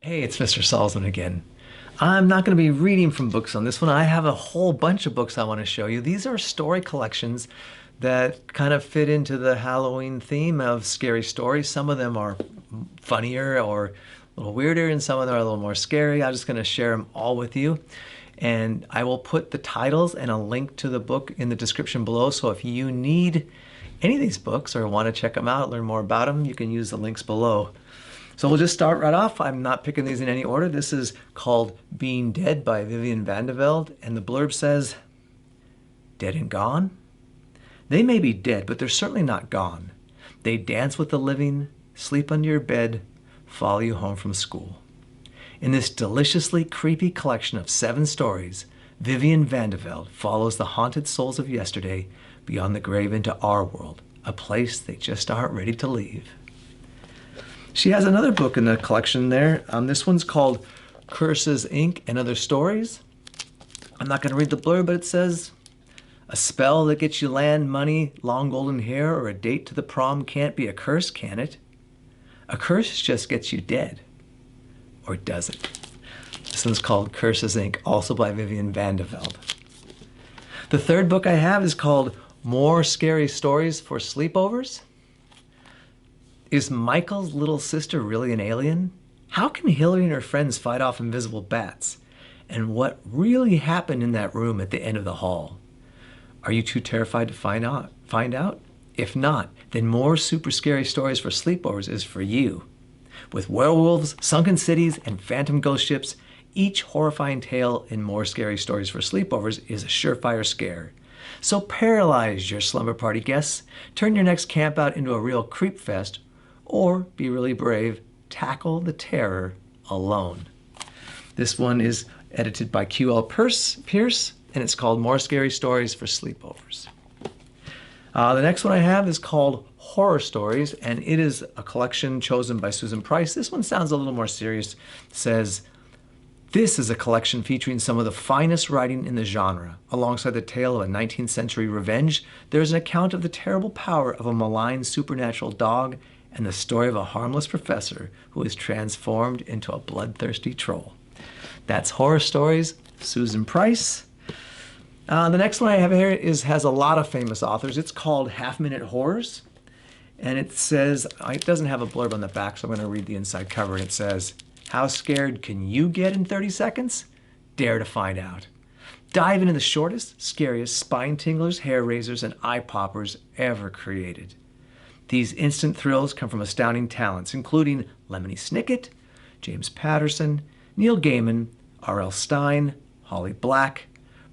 Hey, it's Mr. Salzman again. I'm not going to be reading from books on this one. I have a whole bunch of books I want to show you. These are story collections that kind of fit into the Halloween theme of scary stories. Some of them are funnier or a little weirder, and some of them are a little more scary. I'm just going to share them all with you. And I will put the titles and a link to the book in the description below. So if you need any of these books or want to check them out, learn more about them, you can use the links below. So we'll just start right off. I'm not picking these in any order. This is called Being Dead by Vivian Vandevelde, and the blurb says, "Dead and gone? They may be dead, but they're certainly not gone. They dance with the living, sleep under your bed, follow you home from school." In this deliciously creepy collection of 7 stories, Vivian Vandevelde follows the haunted souls of yesterday beyond the grave into our world, a place they just aren't ready to leave. She has another book in the collection there. This one's called Curses, Inc. and Other Stories. I'm not going to read the blurb, but it says, "A spell that gets you land, money, long golden hair, or a date to the prom can't be a curse, can it? A curse just gets you dead. Or does it?" This one's called Curses, Inc., also by Vivian Vandevelde. The third book I have is called More Scary Stories for Sleepovers. Is Michael's little sister really an alien? How can Hillary and her friends fight off invisible bats? And what really happened in that room at the end of the hall? Are you too terrified to find out? If not, then More Super Scary Stories for Sleepovers is for you. With werewolves, sunken cities, and phantom ghost ships, each horrifying tale in More Scary Stories for Sleepovers is a surefire scare. So paralyze your slumber party guests, turn your next campout into a real creep fest, or be really brave, tackle the terror alone. This one is edited by QL Pierce, and it's called More Scary Stories for Sleepovers. The next one I have is called Horror Stories, and it is a collection chosen by Susan Price. This one sounds a little more serious. It says, "This is a collection featuring some of the finest writing in the genre. Alongside the tale of a 19th century revenge, there is an account of the terrible power of a malign supernatural dog and the story of a harmless professor who is transformed into a bloodthirsty troll." That's Horror Stories, Susan Price. The next one I have here has a lot of famous authors. It's called Half Minute Horrors. And it says, it doesn't have a blurb on the back, so I'm going to read the inside cover. And it says, "How scared can you get in 30 seconds? Dare to find out. Dive into the shortest, scariest spine tinglers, hair raisers, and eye poppers ever created. These instant thrills come from astounding talents, including Lemony Snicket, James Patterson, Neil Gaiman, R.L. Stine, Holly Black,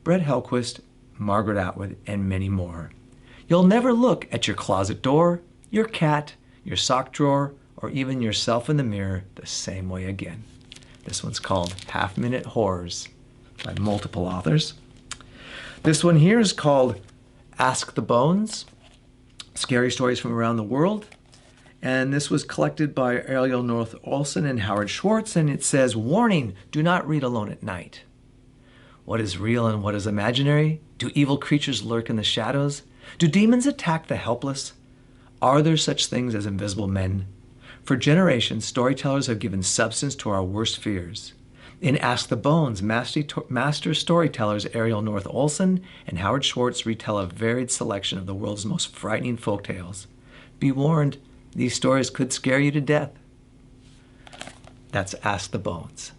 Brett Helquist, Margaret Atwood, and many more. You'll never look at your closet door, your cat, your sock drawer, or even yourself in the mirror the same way again." This one's called Half Minute Horrors by multiple authors. This one here is called Ask the Bones, Scary Stories from Around the World. And this was collected by Ariel North Olson and Howard Schwartz. And it says, "Warning, do not read alone at night. What is real and what is imaginary? Do evil creatures lurk in the shadows? Do demons attack the helpless? Are there such things as invisible men? For generations, storytellers have given substance to our worst fears. In Ask the Bones, master storytellers Ariel North Olson and Howard Schwartz retell a varied selection of the world's most frightening folktales. Be warned, these stories could scare you to death." That's Ask the Bones.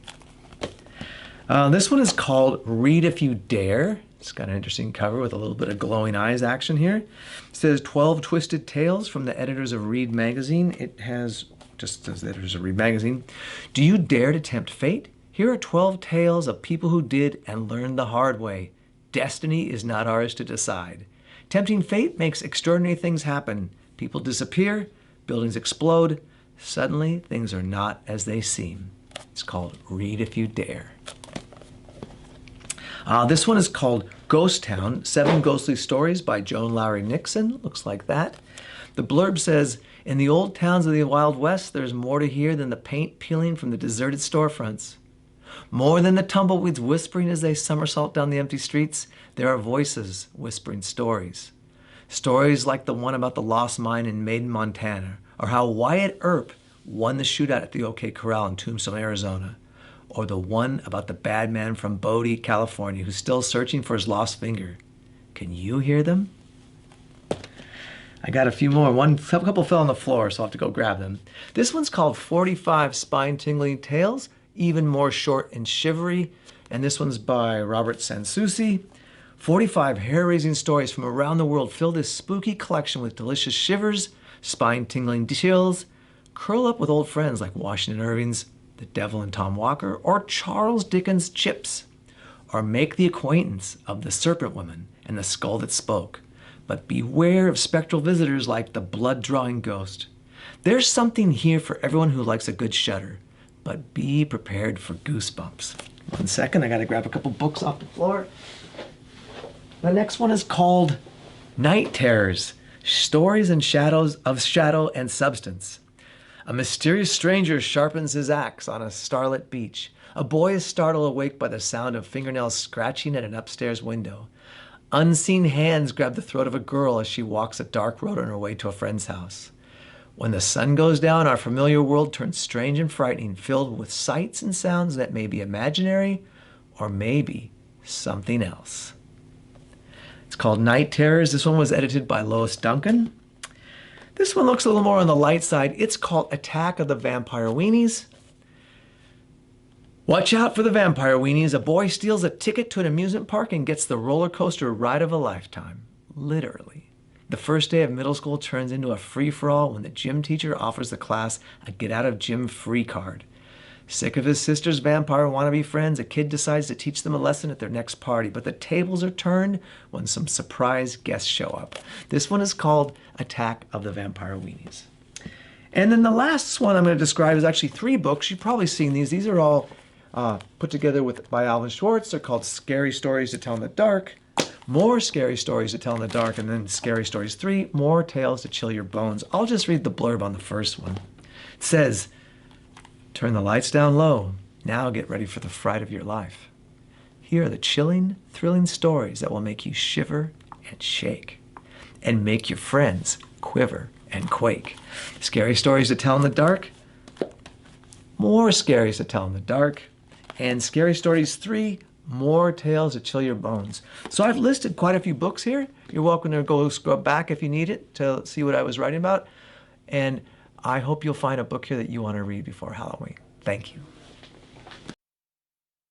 This one is called Read If You Dare. It's got an interesting cover with a little bit of glowing eyes action here. It says 12 Twisted Tales from the editors of Read Magazine. It has, just says the editors of Read Magazine. "Do you dare to tempt fate? Here are 12 tales of people who did and learned the hard way. Destiny is not ours to decide. Tempting fate makes extraordinary things happen. People disappear, buildings explode. Suddenly, things are not as they seem." It's called Read If You Dare. This one is called Ghost Town, 7 Ghostly Stories by Joan Lowry Nixon. Looks like that. The blurb says, "In the old towns of the Wild West, there's more to hear than the paint peeling from the deserted storefronts. More than the tumbleweeds whispering as they somersault down the empty streets, there are voices whispering stories. Stories like the one about the lost mine in Maiden, Montana, or how Wyatt Earp won the shootout at the OK Corral in Tombstone, Arizona, or the one about the bad man from Bodie, California, who's still searching for his lost finger. Can you hear them? I got a few more. A couple fell on the floor, so I'll have to go grab them. This one's called 45 Spine-Tingling Tales, even more short and shivery. And this one's by Robert Sansucci. 45 hair-raising stories from around the world fill this spooky collection with delicious shivers, spine-tingling chills. Curl up with old friends like Washington Irving's The Devil and Tom Walker, or Charles Dickens' Chips. Or make the acquaintance of the Serpent Woman and the Skull That Spoke. But beware of spectral visitors like the blood-drawing ghost. There's something here for everyone who likes a good shudder, but be prepared for goosebumps. 1 second, I gotta grab a couple books off the floor. The next one is called Night Terrors, Stories and Shadows of Shadow and Substance. A mysterious stranger sharpens his axe on a starlit beach. A boy is startled awake by the sound of fingernails scratching at an upstairs window. Unseen hands grab the throat of a girl as she walks a dark road on her way to a friend's house. When the sun goes down, our familiar world turns strange and frightening, filled with sights and sounds that may be imaginary or maybe something else. It's called Night Terrors. This one was edited by Lois Duncan. This one looks a little more on the light side. It's called Attack of the Vampire Weenies. Watch out for the vampire weenies. A boy steals a ticket to an amusement park and gets the roller coaster ride of a lifetime. Literally. The first day of middle school turns into a free-for-all when the gym teacher offers the class a get-out-of-gym-free card. Sick of his sister's vampire wannabe friends, a kid decides to teach them a lesson at their next party, but the tables are turned when some surprise guests show up. This one is called Attack of the Vampire Weenies. And then the last one I'm going to describe is actually 3 books. You've probably seen these. These are all put together by Alvin Schwartz. They're called Scary Stories to Tell in the Dark, More Scary Stories to Tell in the Dark, and then Scary Stories 3, More Tales to Chill Your Bones. I'll just read the blurb on the first one. It says, turn the lights down low. Now get ready for the fright of your life. Here are the chilling, thrilling stories that will make you shiver and shake and make your friends quiver and quake. Scary Stories to Tell in the Dark, More Scaries to Tell in the Dark, and Scary Stories 3, More Tales to Chill Your Bones. So I've listed quite a few books here. You're welcome to go scrub back if you need it to see what I was writing about. And I hope you'll find a book here that you want to read before Halloween. Thank you.